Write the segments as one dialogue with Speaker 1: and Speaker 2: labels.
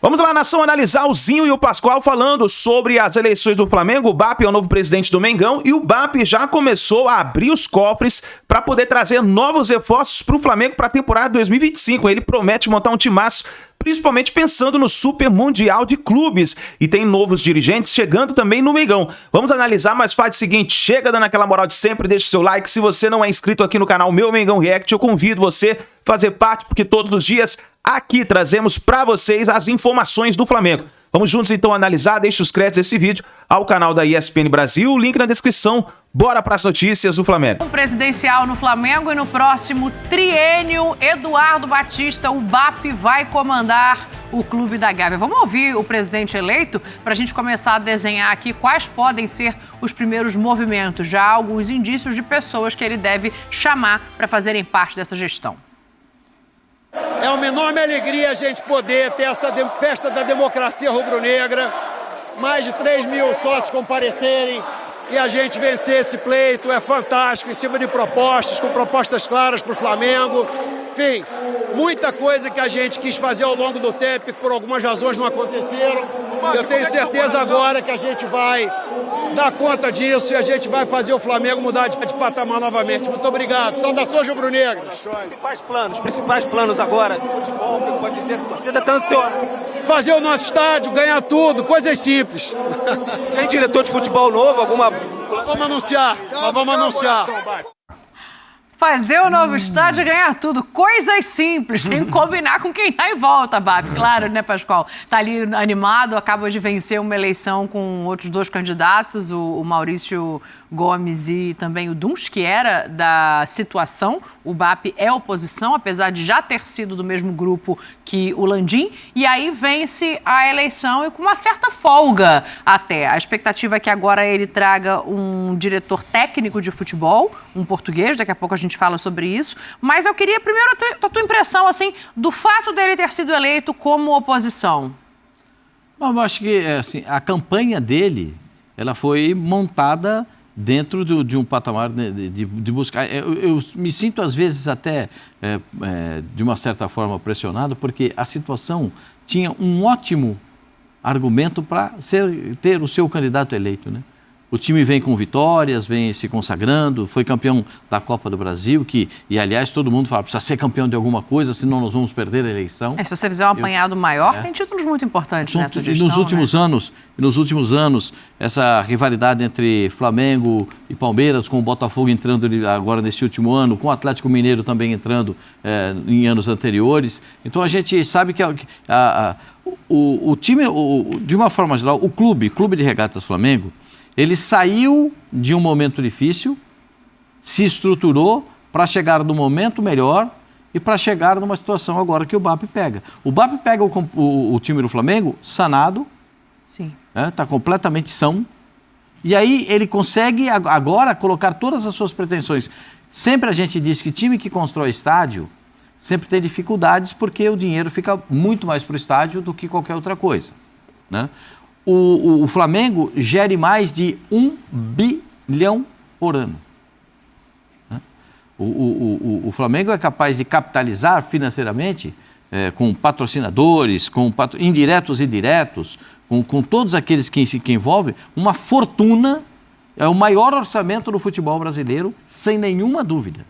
Speaker 1: Vamos lá, nação, analisar o Zinho e o Pascoal falando sobre as eleições do Flamengo. O BAP é o novo presidente do Mengão e o BAP já começou a abrir os cofres para poder trazer novos reforços para o Flamengo para a temporada 2025. Ele promete montar um timaço, principalmente pensando no Super Mundial de Clubes. E tem novos dirigentes chegando também no Mengão. Vamos analisar, mas faz o seguinte, chega dando aquela moral de sempre, deixa o seu like. Se você não é inscrito aqui no canal Meu Mengão React, eu convido você a fazer parte, porque todos os dias aqui trazemos para vocês as informações do Flamengo. Vamos juntos então analisar, deixa os créditos desse vídeo ao canal da ESPN Brasil, o link na descrição. Bora para as notícias do Flamengo.
Speaker 2: Presidencial no Flamengo e no próximo triênio, Eduardo Batista, o BAP, vai comandar o Clube da Gávea. Vamos ouvir o presidente eleito para a gente começar a desenhar aqui quais podem ser os primeiros movimentos. Já há alguns indícios de pessoas que ele deve chamar para fazerem parte dessa gestão.
Speaker 3: É uma enorme alegria a gente poder ter essa festa da democracia rubro-negra, mais de 3 mil sócios comparecerem e a gente vencer esse pleito. É fantástico, em cima de propostas, com propostas claras para o Flamengo. Enfim, muita coisa que a gente quis fazer ao longo do tempo e por algumas razões não aconteceram. Eu tenho certeza agora que a gente vai dar conta disso e a gente vai fazer o Flamengo mudar de patamar novamente. Muito obrigado. Saudações rubro-negras.
Speaker 4: Principais planos agora do futebol, que pode dizer que a torcida está ansiosa.
Speaker 3: Fazer o nosso estádio, ganhar tudo, coisas simples.
Speaker 4: Tem diretor de futebol novo, alguma...
Speaker 3: Vamos anunciar, vamos anunciar.
Speaker 2: Fazer o novo estádio e ganhar tudo. Coisas simples, tem que combinar com quem tá em volta, BAP. Claro, né, Pascoal? Tá ali animado, acaba de vencer uma eleição com outros 2 candidatos, o Maurício Gomes e também o Duns, que era da situação. O BAP é oposição, apesar de já ter sido do mesmo grupo que o Landim. E aí vence a eleição e com uma certa folga até. A expectativa é que agora ele traga um diretor técnico de futebol, um português, daqui a pouco a gente fala sobre isso. Mas eu queria primeiro a tua impressão, assim, do fato dele ter sido eleito como oposição.
Speaker 5: Bom, eu acho que assim, a campanha dele, ela foi montada dentro de um patamar de buscar. Eu me sinto, às vezes, até, de uma certa forma, pressionado, porque a situação tinha um ótimo argumento para ter o seu candidato eleito, né? O time vem com vitórias, vem se consagrando, foi campeão da Copa do Brasil, e aliás todo mundo fala, precisa ser campeão de alguma coisa, senão nós vamos perder a eleição.
Speaker 2: Se você fizer um apanhado maior, tem títulos muito importantes nessa gestão.
Speaker 5: Nos últimos anos, essa rivalidade entre Flamengo e Palmeiras, com o Botafogo entrando agora nesse último ano, com o Atlético Mineiro também entrando em anos anteriores. Então a gente sabe que o time, de uma forma geral, o Clube de Regatas Flamengo, ele saiu de um momento difícil, se estruturou para chegar no momento melhor e para chegar numa situação agora que o BAP pega. O BAP pega o time do Flamengo sanado, está completamente são, e aí ele consegue agora colocar todas as suas pretensões. Sempre a gente diz que time que constrói estádio sempre tem dificuldades porque o dinheiro fica muito mais para o estádio do que qualquer outra coisa, né? O Flamengo gere mais de 1 bilhão por ano. O Flamengo é capaz de capitalizar financeiramente com patrocinadores, indiretos e diretos, com todos aqueles que envolvem, uma fortuna, é o maior orçamento do futebol brasileiro, sem nenhuma dúvida.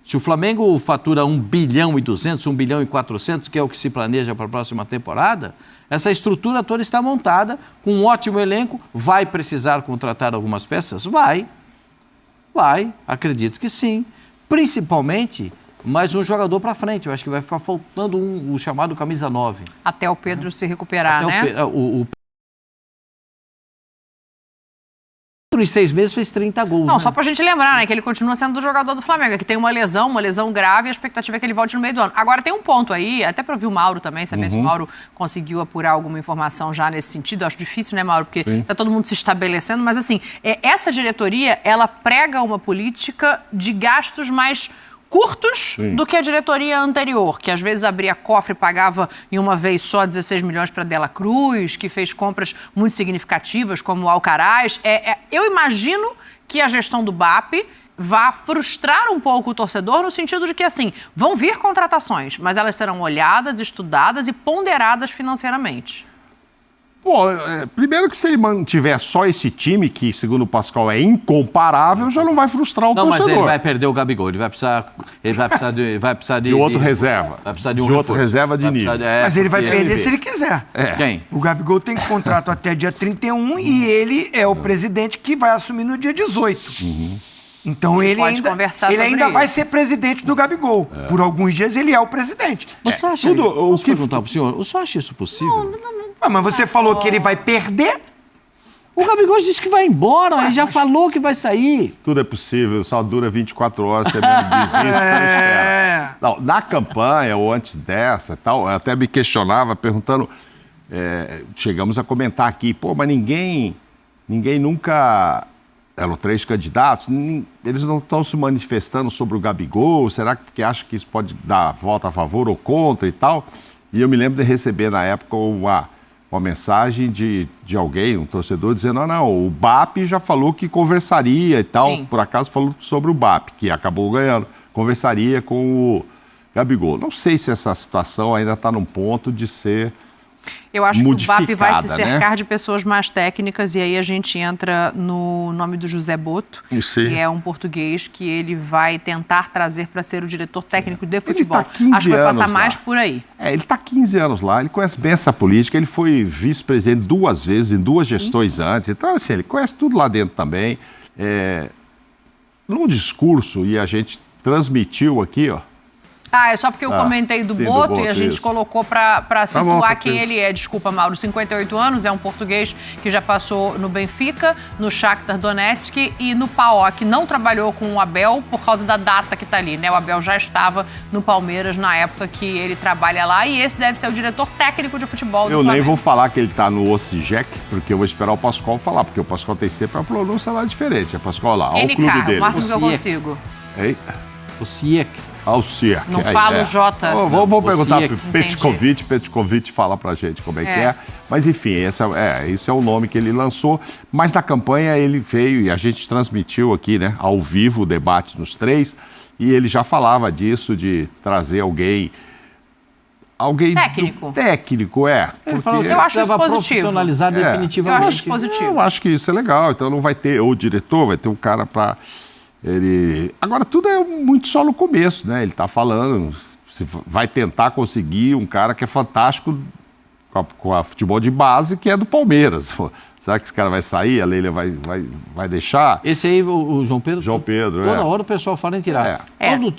Speaker 5: Se o Flamengo fatura 1 bilhão e 200, 1 bilhão e 400, que é o que se planeja para a próxima temporada, essa estrutura toda está montada com um ótimo elenco. Vai precisar contratar algumas peças? Vai, acredito que sim. Principalmente mais um jogador para frente. Eu acho que vai ficar faltando o chamado camisa 9.
Speaker 2: Até o Pedro se recuperar, né?
Speaker 5: Em 6 meses fez 30 gols.
Speaker 2: Não,
Speaker 5: né?
Speaker 2: Só pra gente lembrar, né, que ele continua sendo do jogador do Flamengo, que tem uma lesão grave, e a expectativa é que ele volte no meio do ano. Agora tem um ponto aí, até pra ouvir o Mauro também, saber se o Mauro conseguiu apurar alguma informação já nesse sentido. Eu acho difícil, né, Mauro, porque tá todo mundo se estabelecendo, mas assim, essa diretoria, ela prega uma política de gastos mais curtos do que a diretoria anterior, que às vezes abria cofre e pagava em uma vez só 16 milhões para Dela Cruz, que fez compras muito significativas, como o Alcaraz. Eu imagino que a gestão do BAP vá frustrar um pouco o torcedor no sentido de que, assim, vão vir contratações, mas elas serão olhadas, estudadas e ponderadas financeiramente.
Speaker 6: Bom, primeiro que se ele mantiver só esse time, que segundo o Pascoal é incomparável, já não vai frustrar o torcedor.
Speaker 5: Não, mas ele vai perder o Gabigol, ele vai precisar de
Speaker 6: outro reserva.
Speaker 5: Vai precisar de
Speaker 6: outro
Speaker 5: reforço.
Speaker 6: reserva de nível.
Speaker 7: Mas ele vai perder se ele quiser.
Speaker 5: Quem?
Speaker 7: O Gabigol tem contrato até dia 31 e ele é o presidente que vai assumir no dia 18. Então ele ainda vai ser presidente do Gabigol. Por alguns dias ele é o presidente.
Speaker 5: Você acha? Posso perguntar pro senhor? O senhor acha isso possível?
Speaker 7: Mas você falou que ele vai perder?
Speaker 5: O Gabigol disse que vai embora, ele já falou que vai sair.
Speaker 6: Tudo é possível, só dura 24 horas, você mesmo desiste, espera. Não, na campanha, ou antes dessa, tal, eu até me questionava, perguntando, chegamos a comentar aqui, mas ninguém nunca... Eram 3 candidatos, eles não estão se manifestando sobre o Gabigol, será que acha que isso pode dar volta a favor ou contra e tal? E eu me lembro de receber na época uma mensagem de alguém, um torcedor, dizendo, não, o BAP já falou que conversaria e tal, Sim. Por acaso falou sobre o BAP, que acabou ganhando, conversaria com o Gabigol. Não sei se essa situação ainda está num ponto de ser...
Speaker 2: Eu acho que o BAP vai se cercar de pessoas mais técnicas e aí a gente entra no nome do José Boto, que é um português que ele vai tentar trazer para ser o diretor técnico de futebol.
Speaker 6: Ele tá 15
Speaker 2: acho que vai passar
Speaker 6: lá.
Speaker 2: mais por aí.
Speaker 6: Ele está 15 anos lá, ele conhece bem essa política, ele foi vice-presidente 2 vezes, em 2 gestões antes, então assim, ele conhece tudo lá dentro também. Num discurso, e a gente transmitiu aqui,
Speaker 2: é só porque eu comentei do Boto e a gente colocou para situar quem ele é. Desculpa, Mauro, 58 anos, é um português que já passou no Benfica, no Shakhtar Donetsk e no PAOK. Não trabalhou com o Abel por causa da data que está ali, né? O Abel já estava no Palmeiras na época que ele trabalha lá e esse deve ser o diretor técnico de futebol do Flamengo.
Speaker 6: Eu nem vou falar que ele está no Osijek, porque eu vou esperar o Pascoal falar, porque o Pascoal tem sempre uma pronúncia lá diferente. É Pascoal lá, olha o clube dele.
Speaker 2: O máximo que eu consigo.
Speaker 6: Osijek. Alcier.
Speaker 2: Não falo J.
Speaker 6: Vou perguntar para o Petkovic fala pra gente como é que é. Mas enfim, esse é o nome que ele lançou. Mas na campanha ele veio e a gente transmitiu aqui, né, ao vivo o debate nos 3 e ele já falava disso, de trazer alguém
Speaker 2: técnico.
Speaker 6: Técnico,
Speaker 2: porque eu acho isso positivo.
Speaker 5: Profissionalizar definitivamente.
Speaker 2: Eu acho positivo.
Speaker 6: Eu acho que isso é legal. Então não vai ter o diretor, vai ter um cara para... Agora, tudo é muito só no começo, né? Ele está falando, vai tentar conseguir um cara que é fantástico com a futebol de base, que é do Palmeiras. Será que esse cara vai sair? A Leila vai deixar?
Speaker 5: Esse aí, o João Pedro?
Speaker 6: João Pedro,
Speaker 5: Toda hora o pessoal fala em tirar.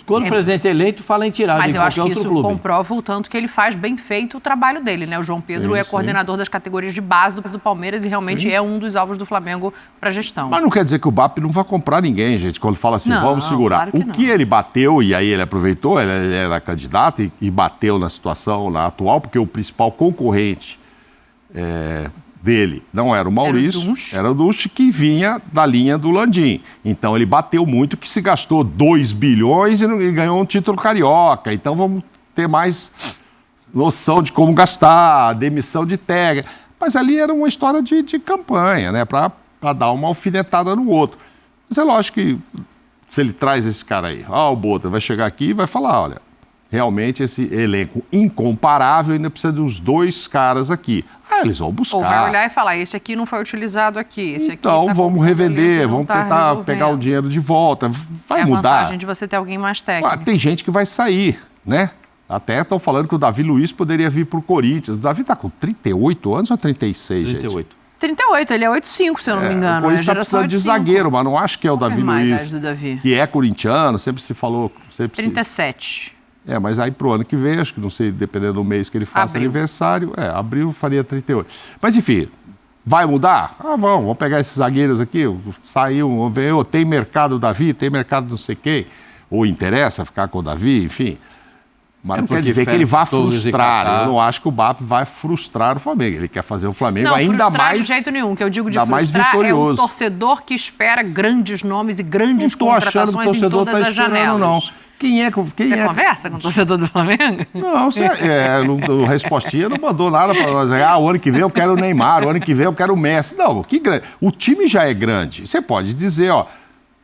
Speaker 5: Quando o presidente é eleito, fala em tirar.
Speaker 2: Mas eu acho que isso comprova o tanto que ele faz bem feito o trabalho dele, né? O João Pedro é coordenador das categorias de base do Palmeiras e realmente é um dos alvos do Flamengo para gestão.
Speaker 6: Mas não quer dizer que o BAP não vai comprar ninguém, gente, quando fala assim, vamos segurar. Claro que ele bateu, e aí ele aproveitou, ele era candidato e bateu na situação atual, porque o principal concorrente dele não era o Maurício, era o Dusch, que vinha da linha do Landim. Então ele bateu muito, que se gastou 2 bilhões e ganhou um título carioca. Então vamos ter mais noção de como gastar, demissão de técnico. Mas ali era uma história de campanha, né, para dar uma alfinetada no outro. Mas é lógico que se ele traz esse cara aí, o Boto vai chegar aqui e vai falar, olha, realmente esse elenco incomparável ainda precisa de uns 2 caras aqui. Eles vão buscar.
Speaker 2: Ou vai olhar e falar, esse aqui não foi utilizado aqui, esse aqui
Speaker 6: então vamos revender, vamos tentar pegar o dinheiro de volta. Vai mudar.
Speaker 2: É a vantagem de você ter alguém mais técnico.
Speaker 6: Tem gente que vai sair, né? Até estão falando que o Davi Luiz poderia vir para o Corinthians. O Davi está com 38 anos ou 36,
Speaker 5: 38.
Speaker 6: Gente?
Speaker 2: 38, ele é 8'5", se eu não me engano.
Speaker 6: O Corinthians está precisando de zagueiro, mas não acho que é o Davi Luiz, que é corintiano, sempre se falou...
Speaker 2: 37.
Speaker 6: Mas aí pro ano que vem, acho que não sei, dependendo do mês que ele faça aniversário, abril faria 38. Mas enfim, vai mudar? Vamos pegar esses zagueiros aqui, saiu, vamos ver, tem mercado o Davi, tem mercado não sei quem, ou interessa ficar com o Davi, enfim. Mas não quer dizer que ele vá frustrar, eu não acho que o BAP vai frustrar o Flamengo, ele quer fazer o Flamengo ainda mais...
Speaker 2: Não, de jeito nenhum, o que eu digo de frustrar é o torcedor que espera grandes nomes e grandes contratações em todas as janelas.
Speaker 6: Não. Você
Speaker 2: conversa com o torcedor do Flamengo?
Speaker 6: Não, o Respostinha não mandou nada para nós. O ano que vem eu quero o Neymar, o ano que vem eu quero o Messi. Não, o time já é grande. Você pode dizer,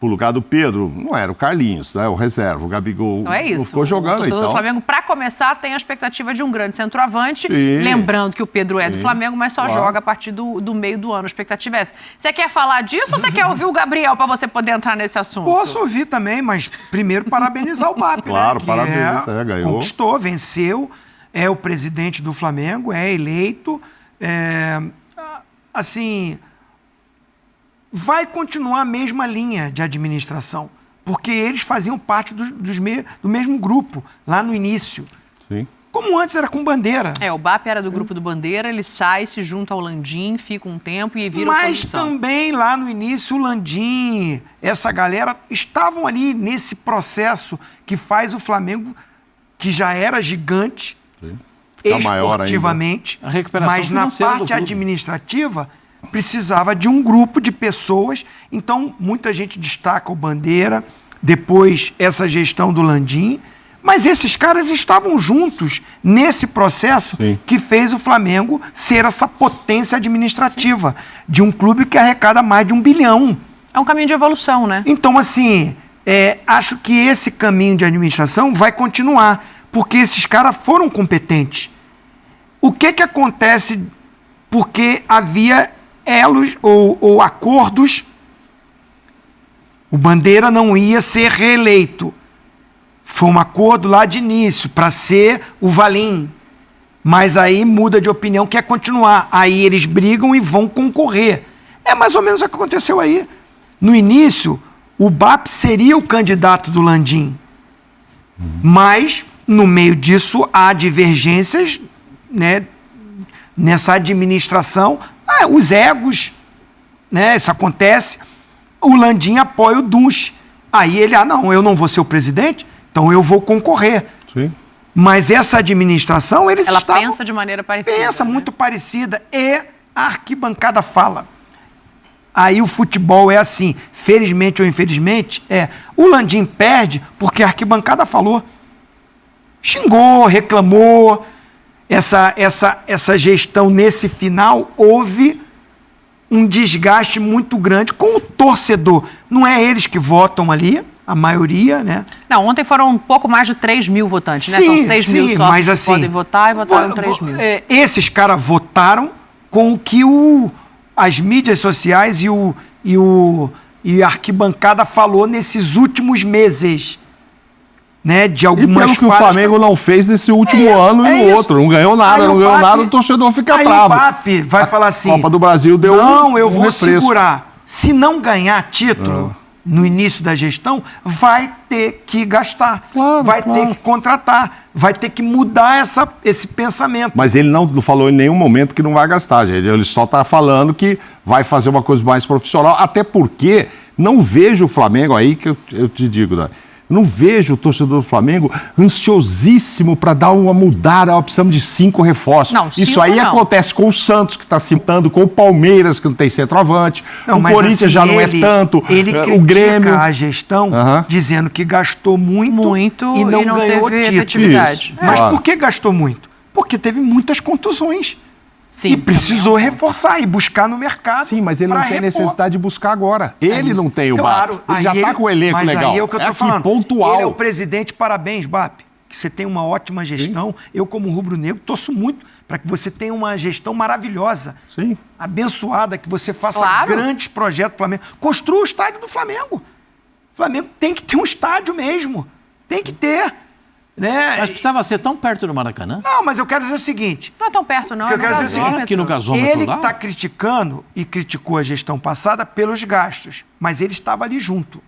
Speaker 6: pro lugar do Pedro, não era o Carlinhos, né? O reserva, o Gabigol
Speaker 2: não é isso.
Speaker 6: Não ficou jogando,
Speaker 2: o torcedor
Speaker 6: então.
Speaker 2: do Flamengo, para começar, tem a expectativa de um grande centroavante.
Speaker 6: Sim.
Speaker 2: Lembrando que o Pedro é do
Speaker 6: Sim.
Speaker 2: Flamengo, mas só joga a partir do meio do ano. A expectativa é essa. Você quer falar disso ou você quer ouvir o Gabriel para você poder entrar nesse assunto?
Speaker 7: Posso ouvir também, mas primeiro parabenizar o BAP,
Speaker 6: Claro,
Speaker 7: né?
Speaker 6: parabéns, ganhou.
Speaker 7: Conquistou, venceu, é o presidente do Flamengo, é eleito. Assim, vai continuar a mesma linha de administração, porque eles faziam parte do mesmo grupo, lá no início.
Speaker 6: Sim.
Speaker 7: Como antes era com Bandeira.
Speaker 2: O BAP era do grupo do Bandeira, ele sai, se junta ao Landim, fica um tempo e vira
Speaker 7: Mas
Speaker 2: oposição.
Speaker 7: também lá no início o Landim, essa galera, estavam ali nesse processo que faz o Flamengo, que já era gigante, esportivamente,
Speaker 5: a recuperação
Speaker 7: mas na
Speaker 5: financeira do
Speaker 7: parte
Speaker 5: clube.
Speaker 7: administrativa precisava de um grupo de pessoas. Então, muita gente destaca o Bandeira, depois essa gestão do Landim, mas esses caras estavam juntos nesse processo que fez o Flamengo ser essa potência administrativa de um clube que arrecada mais de 1 bilhão.
Speaker 2: É um caminho de evolução, né?
Speaker 7: Então, assim, acho que esse caminho de administração vai continuar, porque esses caras foram competentes. O que acontece porque havia elos ou acordos? O Bandeira não ia ser reeleito. Foi um acordo lá de início para ser o Valim. Mas aí muda de opinião, quer continuar. Aí eles brigam e vão concorrer. É mais ou menos o que aconteceu aí. No início, o BAP seria o candidato do Landim. Mas, no meio disso, há divergências, né, nessa administração. Os egos, né, isso acontece. O Landim apoia o Dunche. Aí ele, não, eu não vou ser o presidente, então eu vou concorrer.
Speaker 6: Sim.
Speaker 7: Mas essa administração, eles
Speaker 2: Ela
Speaker 7: estavam...
Speaker 2: pensa de maneira parecida.
Speaker 7: Pensa muito parecida. E a arquibancada fala. Aí o futebol é assim, felizmente ou infelizmente, o Landim perde porque a arquibancada falou. Xingou, reclamou. Essa gestão nesse final, houve um desgaste muito grande com o torcedor. Não é eles que votam ali, a maioria, né?
Speaker 2: Não, ontem foram um pouco mais de 3 mil votantes, né?
Speaker 7: Sim,
Speaker 2: São 6 mil sócios
Speaker 7: mas, assim,
Speaker 2: que podem votar e votaram 3 mil.
Speaker 7: Esses caras votaram com o que as mídias sociais e a arquibancada falou nesses últimos meses. Né, de algumas
Speaker 6: e pelo que o Flamengo não fez nesse último ano e no outro. Não ganhou nada, o torcedor fica bravo.
Speaker 7: O BAP vai falar assim...
Speaker 6: A Copa do Brasil deu
Speaker 7: eu vou segurar. Se não ganhar título no início da gestão, vai ter que gastar. Vai ter que contratar. Vai ter que mudar esse pensamento.
Speaker 6: Mas ele não falou em nenhum momento que não vai gastar, gente. Ele só está falando que vai fazer uma coisa mais profissional, até porque não vejo o Flamengo aí, que eu te digo, né? Não vejo o torcedor do Flamengo ansiosíssimo para dar uma mudada, precisamos de 5 reforços.
Speaker 2: Não,
Speaker 6: isso aí acontece com o Santos, que está citando, com o Palmeiras, que não tem centroavante, o Corinthians assim, já não é tanto,
Speaker 7: ele
Speaker 6: o Grêmio...
Speaker 7: a gestão dizendo que gastou muito e não ganhou
Speaker 2: teve
Speaker 7: título.
Speaker 2: efetividade.
Speaker 7: Mas por que gastou muito? Porque teve muitas contusões.
Speaker 2: Sim,
Speaker 7: e precisou reforçar e buscar no mercado.
Speaker 6: Sim, mas ele não tem necessidade de buscar agora. Ele não tem o BAP. Ele já está com o elenco legal.
Speaker 7: Aí é o que eu tô falando.
Speaker 6: Pontual.
Speaker 7: Ele é o presidente, parabéns, BAP. Que você tem uma ótima gestão. Sim. Eu, como rubro-negro, torço muito para que você tenha uma gestão maravilhosa.
Speaker 6: Sim.
Speaker 7: Abençoada, que você faça grandes projetos do Flamengo. Construa o estádio do Flamengo. O Flamengo tem que ter um estádio mesmo. Tem que ter. Né?
Speaker 5: Mas precisava ser tão perto do Maracanã?
Speaker 7: Não, mas eu quero dizer o seguinte...
Speaker 2: Não é tão perto, não.
Speaker 7: Eu quero dizer o seguinte,
Speaker 5: que no gasômetro
Speaker 7: ele está criticando e criticou a gestão passada pelos gastos, mas ele estava ali junto.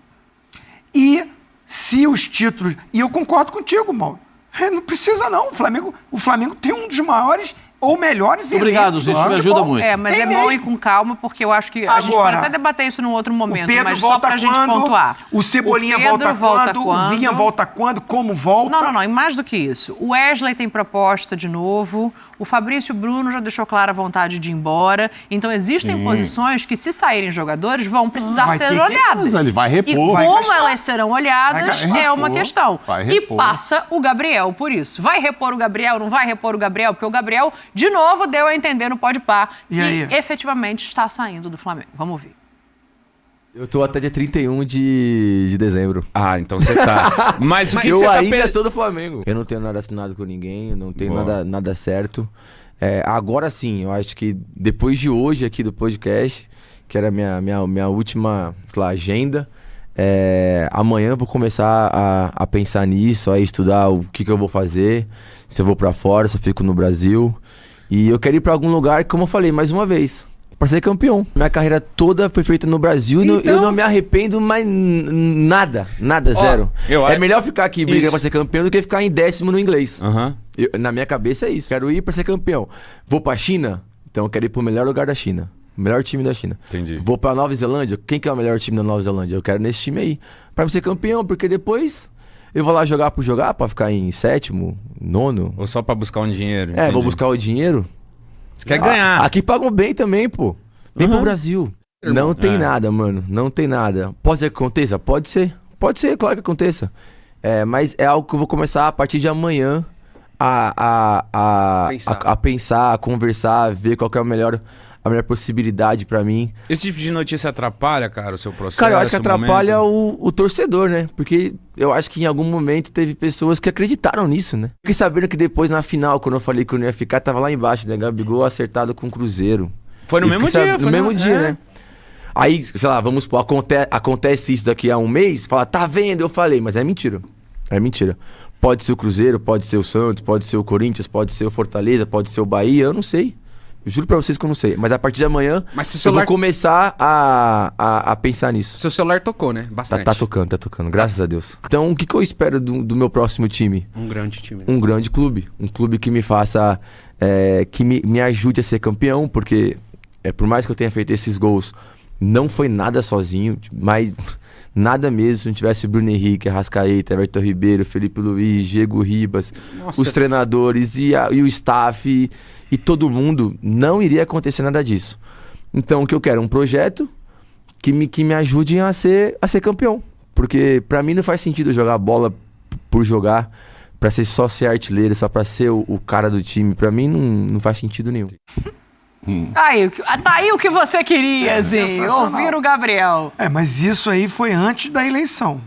Speaker 7: E se os títulos... E eu concordo contigo, Mauro. Não precisa, não. O Flamengo tem um dos maiores ou melhores
Speaker 5: Obrigado, isso me ajuda muito.
Speaker 2: Mas é bom ir com calma, porque eu acho que a gente pode até debater isso num outro momento, mas só pra gente pontuar.
Speaker 7: O Cebolinha volta quando? O Vinha volta quando? Como volta?
Speaker 2: Não, e mais do que isso. O Wesley tem proposta de novo, o Fabrício Bruno já deixou clara a vontade de ir embora, então existem posições que, se saírem jogadores, vão precisar ser olhadas.
Speaker 6: Ele vai repor.
Speaker 2: E como elas serão olhadas é uma questão. E passa o Gabriel por isso. Vai repor o Gabriel, não vai repor o Gabriel? Porque o Gabriel, de novo, deu a entender no Podpah que efetivamente está saindo do Flamengo. Vamos ver.
Speaker 8: Eu tô até dia 31 de dezembro.
Speaker 1: Ah, então você tá. Mas o que
Speaker 8: eu
Speaker 1: você
Speaker 8: ainda sou do Flamengo. Eu não tenho nada assinado com ninguém, eu não tenho nada certo. Agora sim, eu acho que depois de hoje aqui do podcast, que era minha última, sei lá, agenda, amanhã eu vou começar a pensar nisso, a estudar o que eu vou fazer, se eu vou pra fora, se eu fico no Brasil. E eu quero ir pra algum lugar, como eu falei mais uma vez, pra ser campeão. Minha carreira toda foi feita no Brasil e eu não me arrependo mais nada, zero. É melhor ficar aqui brigando pra ser campeão do que ficar em 10º no inglês. Na minha cabeça é isso, quero ir pra ser campeão. Vou pra China, então eu quero ir pro melhor lugar da China. O melhor time da China.
Speaker 1: Entendi.
Speaker 8: Vou pra Nova Zelândia, quem que é o melhor time da Nova Zelândia? Eu quero nesse time aí, pra ser campeão, porque depois eu vou lá jogar por jogar, pra ficar em 7º, 9º.
Speaker 1: Ou só pra buscar um dinheiro?
Speaker 8: Vou buscar o dinheiro.
Speaker 1: Você quer ganhar.
Speaker 8: Aqui pagam bem também, pô. Vem pro Brasil. Não tem nada, mano. Não tem nada. Pode ser que aconteça? Pode ser. Pode ser, claro que aconteça. Mas é algo que eu vou começar a partir de amanhã a pensar, a conversar, a ver qual que é a melhor possibilidade pra mim.
Speaker 1: Esse tipo de notícia atrapalha, cara, o seu processo?
Speaker 8: Cara, eu acho que atrapalha o torcedor, né? Porque eu acho que em algum momento teve pessoas que acreditaram nisso, né? Fiquei sabendo que depois na final, quando eu falei que eu não ia ficar, tava lá embaixo, né? Gabigol acertado com o Cruzeiro.
Speaker 1: Foi no mesmo dia,
Speaker 8: no mesmo dia, né? Aí, sei lá, vamos supor, acontece isso daqui a um mês, fala, tá vendo? Eu falei, mas é mentira. É mentira. Pode ser o Cruzeiro, pode ser o Santos, pode ser o Corinthians, pode ser o Fortaleza, pode ser o Bahia, eu não sei. Eu juro pra vocês que eu não sei. Mas a partir de amanhã, eu vou começar a pensar nisso.
Speaker 9: Seu celular tocou, né? Bastante.
Speaker 8: Tá tocando, graças a Deus. Então, o que eu espero do meu próximo time?
Speaker 9: Um grande time.
Speaker 8: Um grande clube. Um clube que me faça... que me ajude a ser campeão, porque por mais que eu tenha feito esses gols, não foi nada sozinho, mas nada mesmo. Se não tivesse Bruno Henrique, Arrascaeta, Everton Ribeiro, Felipe Luiz, Diego Ribas, os treinadores e o staff e todo mundo, não iria acontecer nada disso. Então o que eu quero? Um projeto que me ajude a ser campeão. Porque pra mim não faz sentido jogar bola por jogar, pra só ser artilheiro, só pra ser o cara do time. Pra mim não faz sentido nenhum.
Speaker 2: Tá aí o que você queria, Zinho. Ouvir o Gabriel.
Speaker 7: Mas isso aí foi antes da eleição.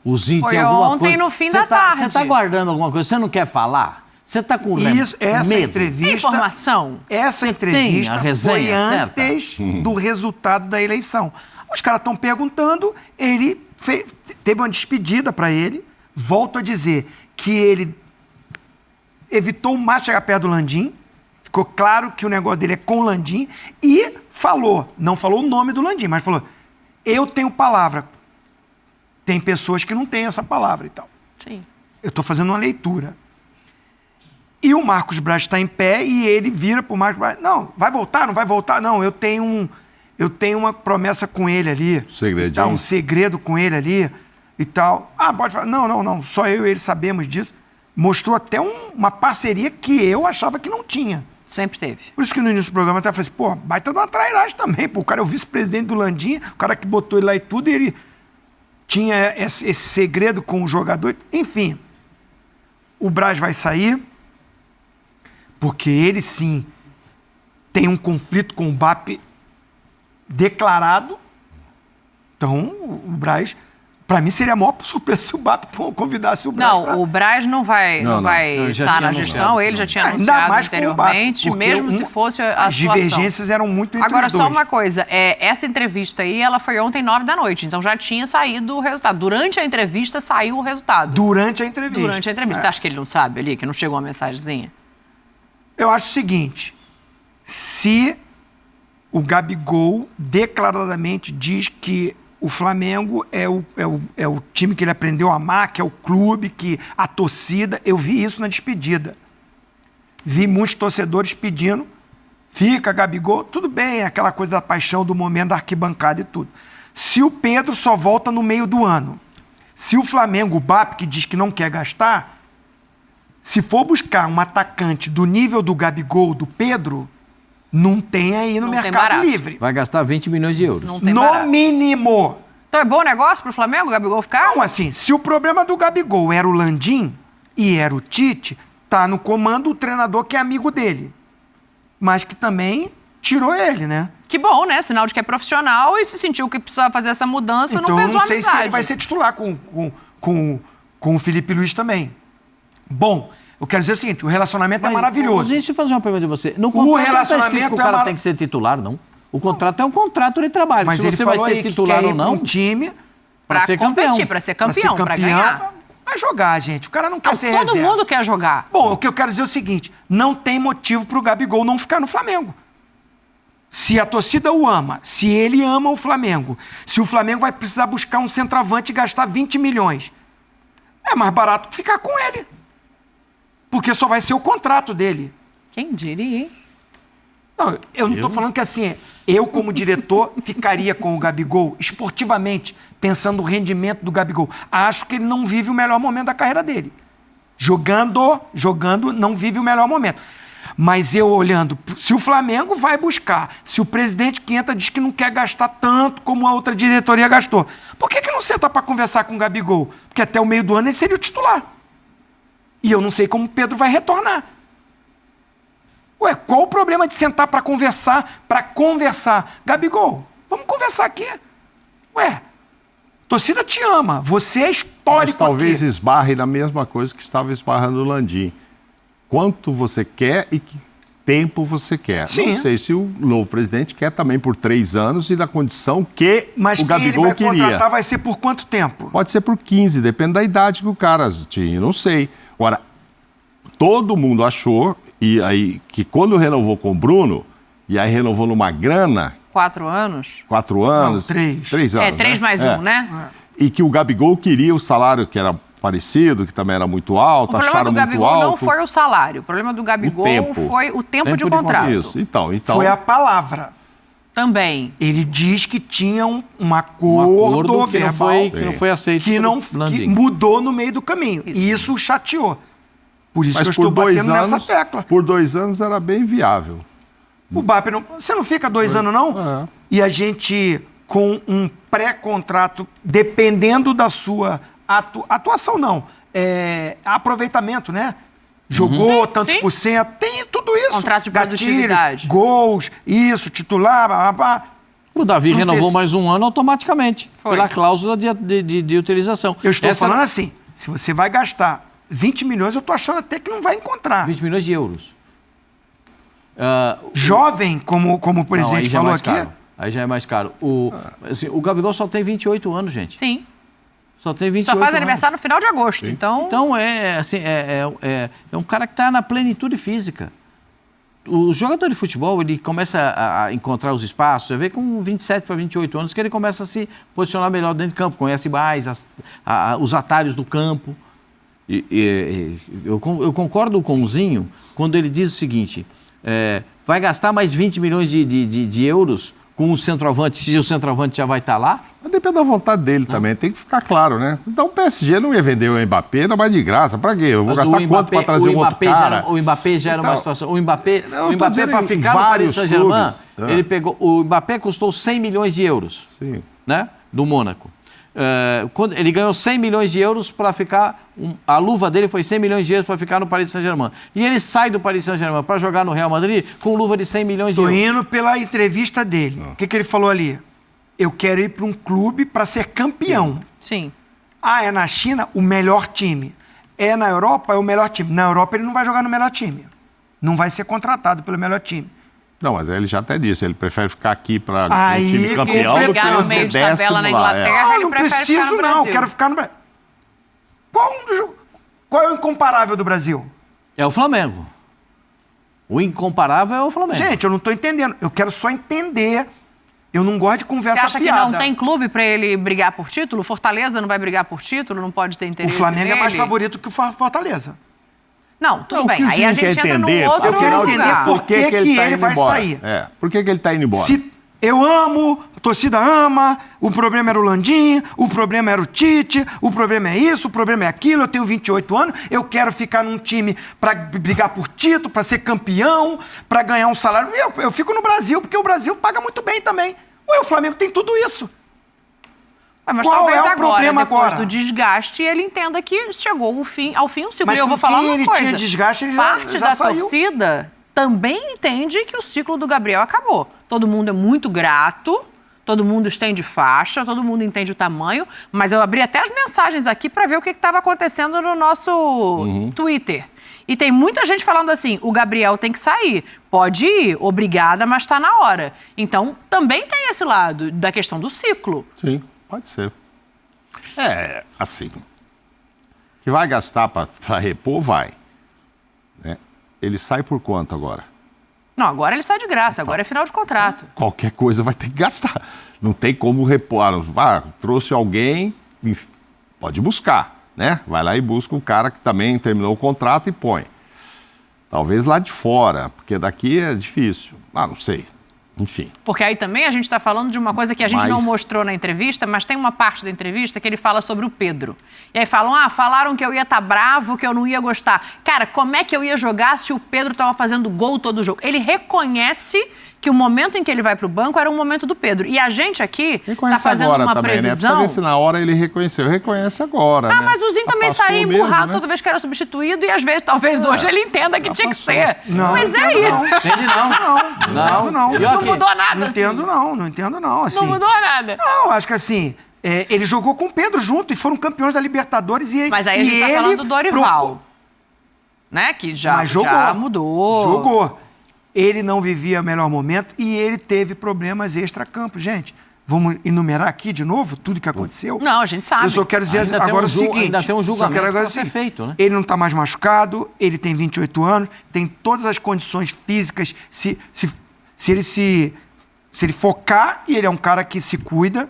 Speaker 5: O Zinho
Speaker 2: foi
Speaker 5: tem alguma coisa...
Speaker 2: ontem no fim da tarde.
Speaker 5: Você tá guardando alguma coisa? Você não quer falar? Você tá com
Speaker 7: essa
Speaker 5: medo?
Speaker 7: Entrevista...
Speaker 2: Informação?
Speaker 7: Essa entrevista foi antes do resultado da eleição. Os caras estão perguntando, ele teve uma despedida para ele, volto a dizer que ele evitou mais chegar perto do Landim, ficou claro que o negócio dele é com o Landim e não falou o nome do Landim, mas falou, eu tenho palavra. Tem pessoas que não têm essa palavra e tal.
Speaker 2: Sim.
Speaker 7: Eu estou fazendo uma leitura. E o Marcos Braz está em pé e ele vira para o Marcos Braz, não, vai voltar, não vai voltar? Não, eu tenho uma promessa com ele ali.
Speaker 6: Segredinho.
Speaker 7: Um segredo com ele ali e tal. Pode falar. Não, só eu e ele sabemos disso. Mostrou até uma parceria que eu achava que não tinha.
Speaker 2: Sempre teve.
Speaker 7: Por isso que no início do programa eu até falei assim, baita de uma trairagem também, O cara é o vice-presidente do Landim, o cara que botou ele lá e tudo, e ele tinha esse segredo com o jogador. Enfim, o Braz vai sair, porque ele sim tem um conflito com o BAP declarado. Então, o Braz... Pra mim seria a maior surpresa se o BAP convidasse o Braz.
Speaker 2: O Braz não vai estar na gestão, ele já tinha anunciado anteriormente, mesmo se fosse a situação.
Speaker 7: As divergências eram muito entre
Speaker 2: Agora,
Speaker 7: os dois.
Speaker 2: só uma coisa, essa entrevista aí, ela foi ontem 21h, então já tinha saído o resultado. Durante a entrevista saiu o resultado.
Speaker 7: Durante a entrevista.
Speaker 2: Você acha que ele não sabe ali, que não chegou uma mensagenzinha?
Speaker 7: Eu acho o seguinte, se o Gabigol declaradamente diz que o Flamengo é o time que ele aprendeu a amar, que é o clube, que a torcida... Eu vi isso na despedida. Vi muitos torcedores pedindo, fica, Gabigol, tudo bem, aquela coisa da paixão do momento da arquibancada e tudo. Se o Pedro só volta no meio do ano, se o Flamengo, o BAP, que diz que não quer gastar, se for buscar um atacante do nível do Gabigol, do Pedro... Não tem aí no mercado livre.
Speaker 5: Vai gastar 20 milhões de euros.
Speaker 7: No mínimo.
Speaker 2: Então é bom negócio pro Flamengo, o Gabigol ficar?
Speaker 7: Não, assim, se o problema do Gabigol era o Landim e era o Tite, tá no comando o treinador que é amigo dele. Mas que também tirou ele, né?
Speaker 2: Que bom, né? Sinal de que é profissional e se sentiu que precisava fazer essa mudança,
Speaker 7: então,
Speaker 2: não pesou a amizade.
Speaker 7: Então, não sei se ele vai ser titular com o Felipe Luiz também. Bom, eu quero dizer o seguinte, o relacionamento é maravilhoso.
Speaker 5: Deixa eu fazer uma pergunta de você. No contrato não está escrito que o cara tem que ser titular, não? O contrato é um contrato de trabalho.
Speaker 7: Mas
Speaker 5: se você vai ser titular ou não...
Speaker 7: um time
Speaker 2: para ser campeão. Para ser campeão, para ganhar.
Speaker 7: Vai jogar, gente. O cara não quer ser reserva.
Speaker 2: Todo mundo quer jogar.
Speaker 7: Bom, o que eu quero dizer é o seguinte, não tem motivo para o Gabigol não ficar no Flamengo. Se a torcida o ama, se ele ama o Flamengo, se o Flamengo vai precisar buscar um centroavante e gastar 20 milhões, é mais barato ficar com ele. Porque só vai ser o contrato dele.
Speaker 2: Quem diria, hein?
Speaker 7: Não, eu não estou falando que assim, eu como diretor ficaria com o Gabigol esportivamente, pensando no rendimento do Gabigol. Acho que ele não vive o melhor momento da carreira dele. Jogando, não vive o melhor momento. Mas eu olhando, se o Flamengo vai buscar, se o presidente que entra diz que não quer gastar tanto como a outra diretoria gastou, por que não senta para conversar com o Gabigol? Porque até o meio do ano ele seria o titular. E eu não sei como o Pedro vai retornar. Ué, qual o problema de sentar para conversar? Gabigol, vamos conversar aqui. Ué, a torcida te ama, você é histórico.
Speaker 6: Mas talvez esbarre na mesma coisa que estava esbarrando o Landim. Quanto você quer e que tempo você quer.
Speaker 7: Sim.
Speaker 6: Não sei se o novo presidente quer também por 3 anos e na condição que o Gabigol queria. Mas quem ele vai contratar
Speaker 7: vai ser por quanto tempo?
Speaker 6: Pode ser por 15, depende da idade que o cara tinha, não sei. Agora, todo mundo achou, e aí, que quando renovou com o Bruno, e aí renovou numa grana...
Speaker 2: 4 anos?
Speaker 6: 4 anos?
Speaker 7: Não, 3.
Speaker 6: 3 anos,
Speaker 2: 3 mais 1, né?
Speaker 6: E que o Gabigol queria o salário que era parecido, que também era muito alto, acharam muito alto. O problema do Gabigol
Speaker 2: não foi o salário, o problema do Gabigol foi o tempo de contrato.
Speaker 6: Isso, então...
Speaker 7: Foi a palavra.
Speaker 2: Também.
Speaker 7: Ele diz que tinha um acordo verbal
Speaker 5: que não foi aceito
Speaker 7: que mudou no meio do caminho. Isso. E isso chateou. Por isso
Speaker 6: Mas
Speaker 7: que eu estou batendo nessa tecla.
Speaker 6: Por 2 anos era bem viável.
Speaker 7: O BAP não... Você não fica 2 anos, não?
Speaker 6: É.
Speaker 7: E a gente, com um pré-contrato, dependendo da sua atuação, não. Aproveitamento, né? Jogou tantos por cento, tem tudo isso.
Speaker 2: Contrato de produtividade.
Speaker 7: Gols, isso, titular, blá.
Speaker 5: O Davi renovou mais 1 ano automaticamente, pela cláusula de utilização.
Speaker 7: Eu estou falando assim, se você vai gastar 20 milhões, eu estou achando até que não vai encontrar.
Speaker 5: 20 milhões de euros.
Speaker 7: Jovem, como o presidente falou aqui.
Speaker 5: Aí já é mais caro. O Gabigol só tem 28 anos, gente.
Speaker 2: Sim.
Speaker 5: Só tem 28 anos.
Speaker 2: Só faz aniversário no final de agosto, então...
Speaker 5: Então, é um cara que está na plenitude física. O jogador de futebol, ele começa a encontrar os espaços, você vê com 27 para 28 anos que ele começa a se posicionar melhor dentro de campo, conhece mais os atalhos do campo. Eu concordo com o Zinho quando ele diz o seguinte, vai gastar mais 20 milhões de euros com o centroavante, se o centroavante já vai estar lá?
Speaker 6: Mas depende da vontade dele também, tem que ficar claro, né? Então o PSG não ia vender o Mbappé, não vai de graça, pra quê? Eu vou gastar quanto pra trazer um outro cara?
Speaker 5: O Mbappé já era uma situação... O Mbappé para ficar no Paris Saint-Germain, ele pegou... O Mbappé custou 100 milhões de euros, né? Do Mônaco. Quando ele ganhou 100 milhões de euros para ficar... A luva dele foi 100 milhões de euros para ficar no Paris Saint-Germain. E ele sai do Paris Saint-Germain para jogar no Real Madrid com luva de 100 milhões de euros.
Speaker 7: Tô indo pela entrevista dele. O que ele falou ali? Eu quero ir para um clube para ser campeão.
Speaker 2: Sim.
Speaker 7: É na China o melhor time. É na Europa é o melhor time. Na Europa ele não vai jogar no melhor time. Não vai ser contratado pelo melhor time.
Speaker 6: Não, mas ele já até disse, ele prefere ficar aqui para o time campeão do que
Speaker 2: no meio de tabela na Inglaterra, ele
Speaker 7: não
Speaker 2: prefere
Speaker 7: preciso
Speaker 2: ficar no
Speaker 7: não,
Speaker 2: Brasil.
Speaker 7: quero ficar no Brasil. Qual é o incomparável do Brasil?
Speaker 5: É o Flamengo. O incomparável é o Flamengo.
Speaker 7: Gente, eu não estou entendendo. Eu quero só entender. Eu não gosto de conversa fiada.
Speaker 2: Você acha que não tem clube para ele brigar por título? Fortaleza não vai brigar por título? Não pode ter interesse
Speaker 7: O Flamengo
Speaker 2: nele?
Speaker 7: é mais favorito que o Fortaleza.
Speaker 2: Não, tudo bem. Aí a gente entra num outro
Speaker 7: lugar. Eu quero entender por que ele vai
Speaker 6: embora.
Speaker 7: sair.
Speaker 6: Por que ele está indo embora?
Speaker 7: Eu amo, a torcida ama, o problema era o Landim, o problema era o Tite, o problema é isso, o problema é aquilo, eu tenho 28 anos, eu quero ficar num time para brigar por título, para ser campeão, para ganhar um salário. Eu fico no Brasil, porque o Brasil paga muito bem também. O Flamengo tem tudo isso.
Speaker 2: Mas
Speaker 7: qual
Speaker 2: talvez
Speaker 7: é o
Speaker 2: agora,
Speaker 7: problema
Speaker 2: depois
Speaker 7: agora?
Speaker 2: Do desgaste, ele entenda que chegou ao fim um ciclo.
Speaker 7: Mas
Speaker 2: e eu vou falar uma
Speaker 7: ele
Speaker 2: coisa.
Speaker 7: tinha desgaste, ele
Speaker 2: Parte
Speaker 7: já
Speaker 2: da
Speaker 7: saiu.
Speaker 2: torcida também entende que o ciclo do Gabriel acabou. Todo mundo é muito grato, todo mundo estende faixa, todo mundo entende o tamanho, mas eu abri até as mensagens aqui para ver o que estava acontecendo no nosso Twitter. E tem muita gente falando assim, o Gabriel tem que sair. Pode ir, obrigada, mas está na hora. Então, também tem esse lado da questão do ciclo.
Speaker 6: Sim, pode ser. É, assim, que vai gastar para repor, vai. Né? Ele sai por quanto agora?
Speaker 2: Não, agora ele sai de graça, agora é final de contrato.
Speaker 6: Qualquer coisa vai ter que gastar. Não tem como repor. Trouxe alguém, pode buscar. Né? Vai lá e busca o cara que também terminou o contrato e põe. Talvez lá de fora, porque daqui é difícil. Não sei. Enfim.
Speaker 2: Porque aí também a gente está falando de uma coisa que a gente não mostrou na entrevista, mas tem uma parte da entrevista que ele fala sobre o Pedro. E aí falam, falaram que eu ia estar bravo, que eu não ia gostar. Cara, como é que eu ia jogar se o Pedro estava fazendo gol todo o jogo? Ele reconhece que o momento em que ele vai para o banco era um momento do Pedro. E a gente aqui está fazendo uma também, previsão...
Speaker 6: Né? Precisa ver se na hora ele reconheceu. Reconhece agora, né?
Speaker 2: Mas o Zinho também saía empurrado, né? Toda vez que era substituído e às vezes, talvez hoje, ele entenda que tinha que ser.
Speaker 7: Não,
Speaker 2: mas é isso.
Speaker 5: Entende não.
Speaker 2: Não mudou nada.
Speaker 7: Não entendo não. Assim,
Speaker 2: não mudou nada.
Speaker 7: Não, acho que assim... ele jogou com o Pedro junto e foram campeões da Libertadores.
Speaker 2: Mas aí a gente está falando do Dorival. Né? Que já mudou.
Speaker 7: Jogou. Ele não vivia o melhor momento e ele teve problemas extra-campo. Gente, vamos enumerar aqui de novo tudo que aconteceu?
Speaker 2: Não, a gente sabe.
Speaker 7: Eu só quero dizer agora o seguinte.
Speaker 5: Ainda tem um julgamento para ser feito, né?
Speaker 7: Ele não está mais machucado, ele tem 28 anos, tem todas as condições físicas. Se ele focar, e ele é um cara que se cuida,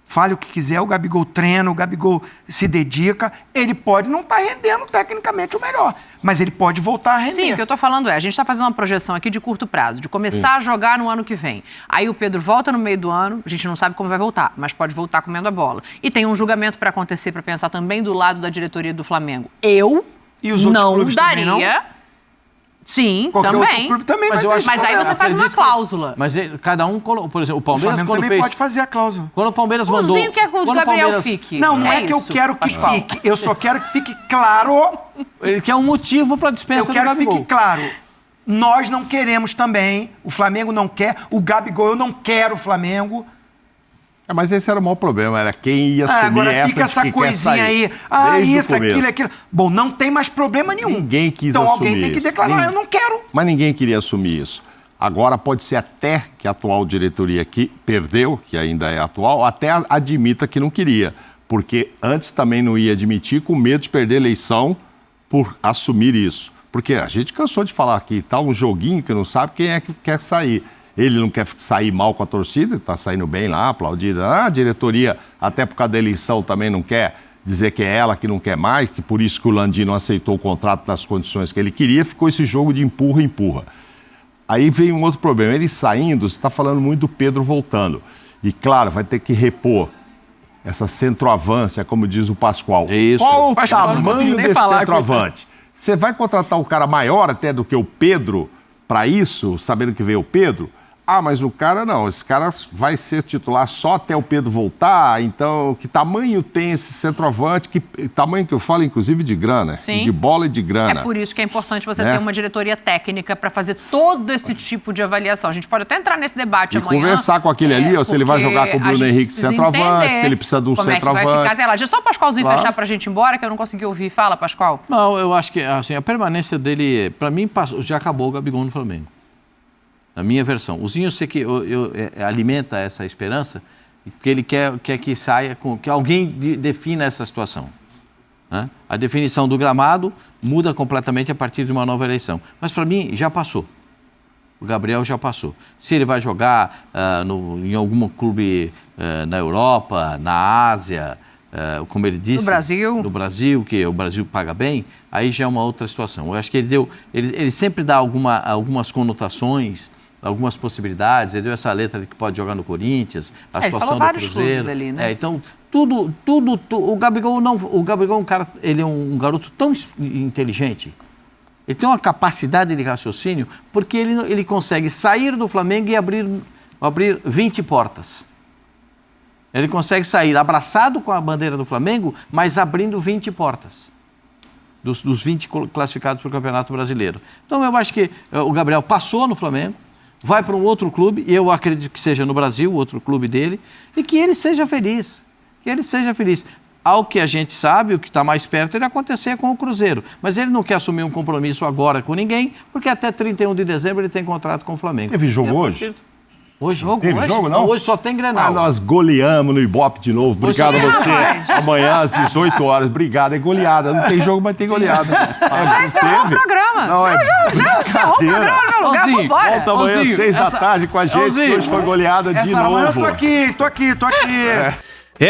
Speaker 7: fale o que quiser, o Gabigol treina, o Gabigol se dedica, ele pode não estar rendendo tecnicamente o melhor, mas ele pode voltar a render.
Speaker 2: Sim, o que eu estou falando a gente está fazendo uma projeção aqui de curto prazo, de começar a jogar no ano que vem. Aí o Pedro volta no meio do ano, a gente não sabe como vai voltar, mas pode voltar comendo a bola. E tem um julgamento para acontecer, para pensar também do lado da diretoria do Flamengo. Eu
Speaker 7: e os outros clubes
Speaker 2: daria...
Speaker 7: Também não?
Speaker 2: Sim,
Speaker 7: qualquer
Speaker 2: também.
Speaker 7: Outro clube também
Speaker 2: mas aí você faz uma cláusula.
Speaker 5: Mas cada um, por exemplo, o Palmeiras quando
Speaker 7: também
Speaker 5: fez...
Speaker 7: pode fazer a cláusula.
Speaker 5: Quando o Palmeiras mandou...
Speaker 2: O Zinho quer que o Gabriel fique.
Speaker 7: Não é que eu quero que fique. Eu só quero que fique claro...
Speaker 5: Ele quer um motivo para dispensa do Gabigol.
Speaker 7: Eu quero que fique claro. Nós não queremos também. O Flamengo não quer. O Gabigol, eu não quero o Flamengo.
Speaker 6: Mas esse era o maior problema, era quem ia assumir
Speaker 7: agora fica essa coisinha aí. Isso, aquilo. Bom, não tem mais problema nenhum.
Speaker 6: Ninguém quis
Speaker 7: assumir. Então
Speaker 6: alguém
Speaker 7: tem que declarar, eu não quero.
Speaker 6: Mas ninguém queria assumir isso. Agora pode ser até que a atual diretoria que perdeu, que ainda é atual, até admita que não queria. Porque antes também não ia admitir, com medo de perder a eleição por assumir isso. Porque a gente cansou de falar que tá um joguinho que não sabe quem é que quer sair. Ele não quer sair mal com a torcida, está saindo bem lá, aplaudido. A diretoria, até por causa da eleição, também não quer dizer que é ela que não quer mais, que por isso que o Landim não aceitou o contrato nas condições que ele queria, ficou esse jogo de empurra. Aí vem um outro problema. Ele saindo, você está falando muito do Pedro voltando. E, claro, vai ter que repor essa centroavância, como diz o Pascoal.
Speaker 5: Isso.
Speaker 6: Qual o tamanho desse centroavante? Você vai contratar um cara maior até do que o Pedro para isso, sabendo que veio o Pedro? Mas o cara não, esse cara vai ser titular só até o Pedro voltar, então que tamanho tem esse centroavante, que tamanho que eu falo, inclusive, de grana, de bola e de grana.
Speaker 2: É por isso que é importante você ter uma diretoria técnica para fazer todo esse tipo de avaliação. A gente pode até entrar nesse debate amanhã.
Speaker 6: E conversar com aquele ali, se ele vai jogar com o Bruno Henrique centroavante, se ele precisa de um centroavante.
Speaker 2: Vai ficar até lá. Deixa só o Pascoalzinho fechar para a gente ir embora, que eu não consegui ouvir. Fala, Pascoal.
Speaker 5: Não, eu acho que assim, a permanência dele, para mim, já acabou o Gabigol no Flamengo. Na minha versão. O Zinho, eu sei que alimenta essa esperança, porque ele quer que saia, que alguém defina essa situação. Né? A definição do gramado muda completamente a partir de uma nova eleição. Mas, para mim, já passou. O Gabriel já passou. Se ele vai jogar em algum clube na Europa, na Ásia, como ele disse...
Speaker 2: No
Speaker 5: Brasil, que o Brasil paga bem, aí já é uma outra situação. Eu acho que ele sempre dá algumas conotações, algumas possibilidades. Ele deu essa letra de que pode jogar no Corinthians, a situação do Cruzeiro.
Speaker 2: Ali, né?
Speaker 5: Então, tudo, o Gabigol é um cara, ele é um garoto tão inteligente. Ele tem uma capacidade de raciocínio, porque ele consegue sair do Flamengo e abrir 20 portas. Ele consegue sair abraçado com a bandeira do Flamengo, mas abrindo 20 portas. dos 20 classificados para o Campeonato Brasileiro. Então eu acho que o Gabriel passou no Flamengo, vai para um outro clube, e eu acredito que seja no Brasil, outro clube dele, e que ele seja feliz. Que ele seja feliz. Ao que a gente sabe, o que está mais perto, ele acontecer com o Cruzeiro. Mas ele não quer assumir um compromisso agora com ninguém, porque até 31 de dezembro ele tem contrato com o Flamengo.
Speaker 6: Teve jogo hoje?
Speaker 5: Hoje?
Speaker 6: Teve jogo, não?
Speaker 5: Hoje só tem Grenal.
Speaker 6: Nós goleamos no Ibope de novo. Obrigado a você. Amanhã às 18 horas. Obrigado. É goleada. Não tem jogo, mas tem goleada.
Speaker 2: Já encerrou o programa.
Speaker 6: Não,
Speaker 2: já encerrou o programa no meu lugar. Vambora.
Speaker 6: Volta amanhã às 6 da tarde com a gente, que hoje foi goleada de novo.
Speaker 7: Amanhã eu tô aqui.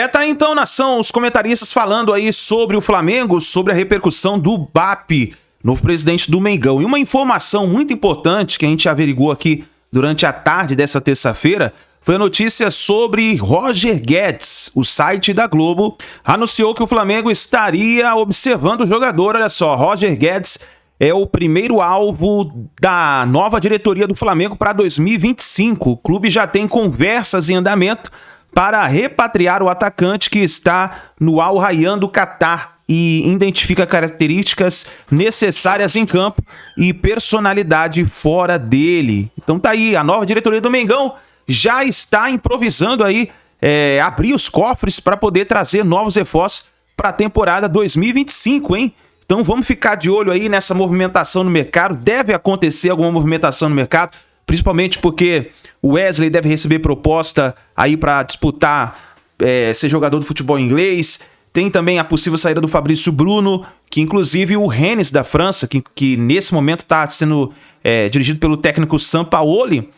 Speaker 1: Tá aí então, nação, os comentaristas falando aí sobre o Flamengo, sobre a repercussão do BAP, novo presidente do Mengão. E uma informação muito importante que a gente averigou aqui durante a tarde dessa terça-feira foi a notícia sobre Roger Guedes. O site da Globo anunciou que o Flamengo estaria observando o jogador. Olha só, Roger Guedes é o primeiro alvo da nova diretoria do Flamengo para 2025. O clube já tem conversas em andamento para repatriar o atacante que está no Al Rayyan do Catar e identifica características necessárias em campo e personalidade fora dele. Então tá aí, a nova diretoria do Mengão já está improvisando aí, abrir os cofres para poder trazer novos reforços para a temporada 2025, hein? Então vamos ficar de olho aí nessa movimentação no mercado. Deve acontecer alguma movimentação no mercado, principalmente porque o Wesley deve receber proposta aí para disputar, ser jogador do futebol inglês. Tem também a possível saída do Fabrício Bruno, que inclusive o Rennes da França, que nesse momento está sendo dirigido pelo técnico Sampaoli,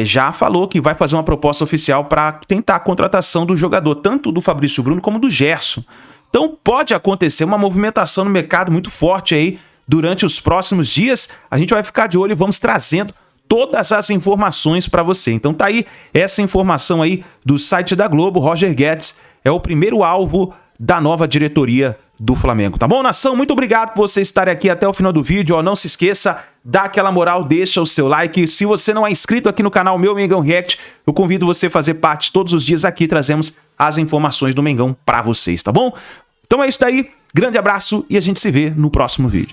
Speaker 1: já falou que vai fazer uma proposta oficial para tentar a contratação do jogador, tanto do Fabrício Bruno como do Gerson. Então pode acontecer uma movimentação no mercado muito forte aí durante os próximos dias. A gente vai ficar de olho e vamos trazendo todas as informações para você. Então tá aí essa informação aí do site da Globo. Roger Guedes é o primeiro alvo da nova diretoria do Flamengo. Tá bom, nação? Muito obrigado por você estar aqui até o final do vídeo. Ó, não se esqueça, dá aquela moral, deixa o seu like. Se você não é inscrito aqui no canal Meu Mengão React, eu convido você a fazer parte. Todos os dias aqui trazemos as informações do Mengão para vocês, tá bom? Então é isso daí. Grande abraço e a gente se vê no próximo vídeo.